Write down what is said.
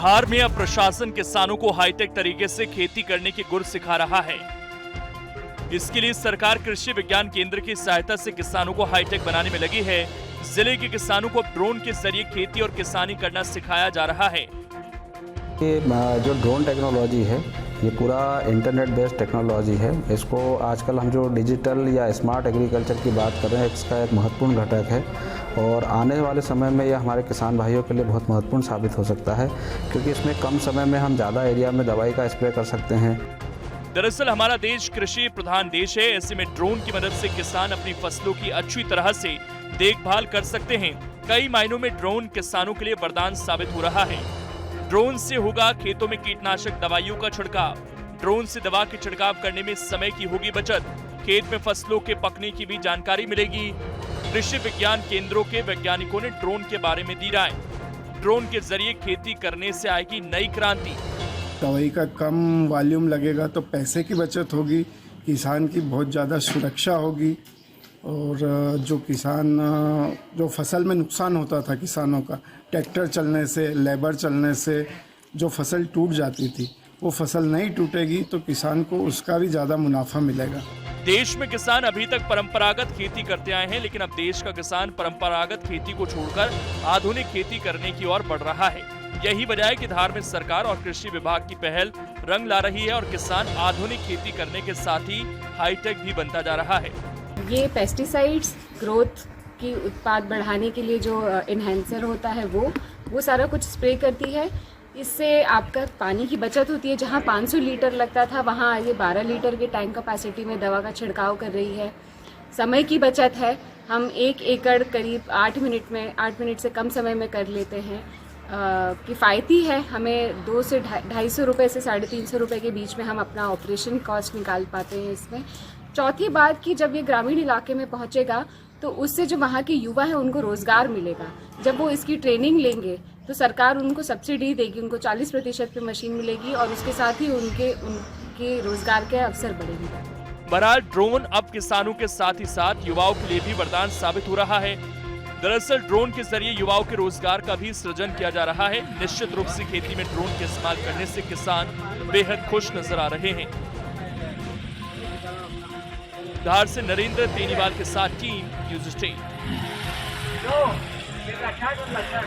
धार में अब प्रशासन किसानों को हाईटेक तरीके से खेती करने की गुर सिखा रहा है। इसके लिए सरकार कृषि विज्ञान केंद्र की सहायता से किसानों को हाईटेक बनाने में लगी है। जिले के किसानों को ड्रोन के जरिए खेती और किसानी करना सिखाया जा रहा है। ये जो ड्रोन टेक्नोलॉजी है ये पूरा इंटरनेट बेस्ड टेक्नोलॉजी है। इसको आजकल हम जो डिजिटल या स्मार्ट एग्रीकल्चर की बात कर रहे हैं, इसका एक महत्वपूर्ण घटक है और आने वाले समय में यह हमारे किसान भाइयों के लिए बहुत महत्वपूर्ण साबित हो सकता है, क्योंकि इसमें कम समय में हम ज़्यादा एरिया में दवाई का स्प्रे कर सकते हैं। दरअसल हमारा देश कृषि प्रधान देश है। ऐसे में ड्रोन की मदद से किसान अपनी फसलों की अच्छी तरह से देखभाल कर सकते हैं। कई मायनों में ड्रोन किसानों के लिए वरदान साबित हो रहा है। ड्रोन से होगा खेतों में कीटनाशक दवाइयों का छिड़काव। ड्रोन से दवा के छिड़काव करने में समय की होगी बचत। खेत में फसलों के पकने की भी जानकारी मिलेगी। कृषि विज्ञान केंद्रों के वैज्ञानिकों ने ड्रोन के बारे में दी राय। ड्रोन के जरिए खेती करने से आएगी नई क्रांति। दवाई का कम वॉल्यूम लगेगा तो पैसे की बचत होगी, किसान की बहुत ज़्यादा सुरक्षा होगी और जो किसान जो फसल में नुकसान होता था किसानों का ट्रैक्टर चलने से, लेबर चलने से जो फसल टूट जाती थी, वो फसल नहीं टूटेगी तो किसान को उसका भी ज़्यादा मुनाफा मिलेगा। देश में किसान अभी तक परंपरागत खेती करते आए हैं, लेकिन अब देश का किसान परंपरागत खेती को छोड़कर आधुनिक खेती करने की ओर बढ़ रहा है। यही वजह है कि धार में सरकार और कृषि विभाग की पहल रंग ला रही है और किसान आधुनिक खेती करने के साथ ही हाईटेक भी बनता जा रहा है। ये पेस्टिसाइड्स ग्रोथ की उत्पाद बढ़ाने के लिए जो इन्हेंसर होता है वो सारा कुछ स्प्रे करती है। इससे आपका पानी की बचत होती है। जहाँ 500 लीटर लगता था वहाँ ये 12 लीटर के टैंक कैपेसिटी में दवा का छिड़काव कर रही है। समय की बचत है। हम 1 एकड़ करीब 8 मिनट से कम समय में कर लेते हैं। किफ़ायती है। हमें 2 से 250 रुपये से 350 रुपये के बीच में हम अपना ऑपरेशन कॉस्ट निकाल पाते हैं इसमें। चौथी बात कि जब ये ग्रामीण इलाके में पहुंचेगा तो उससे जो वहाँ के युवा हैं उनको रोज़गार मिलेगा। जब वो इसकी ट्रेनिंग लेंगे तो सरकार उनको सब्सिडी देगी, उनको 40% पे मशीन मिलेगी और उसके साथ ही उनके रोज़गार के अवसर बढ़ेंगे। बहरहाल ड्रोन अब किसानों के साथ ही साथ युवाओं के लिए भी वरदान साबित हो रहा है। दरअसल ड्रोन के जरिए युवाओं के रोजगार का भी सृजन किया जा रहा है। निश्चित रूप से खेती में ड्रोन के इस्तेमाल करने से किसान बेहद खुश नजर आ रहे हैं। धार से नरेंद्र तेनीवाल के साथ टीम न्यूज़ 8।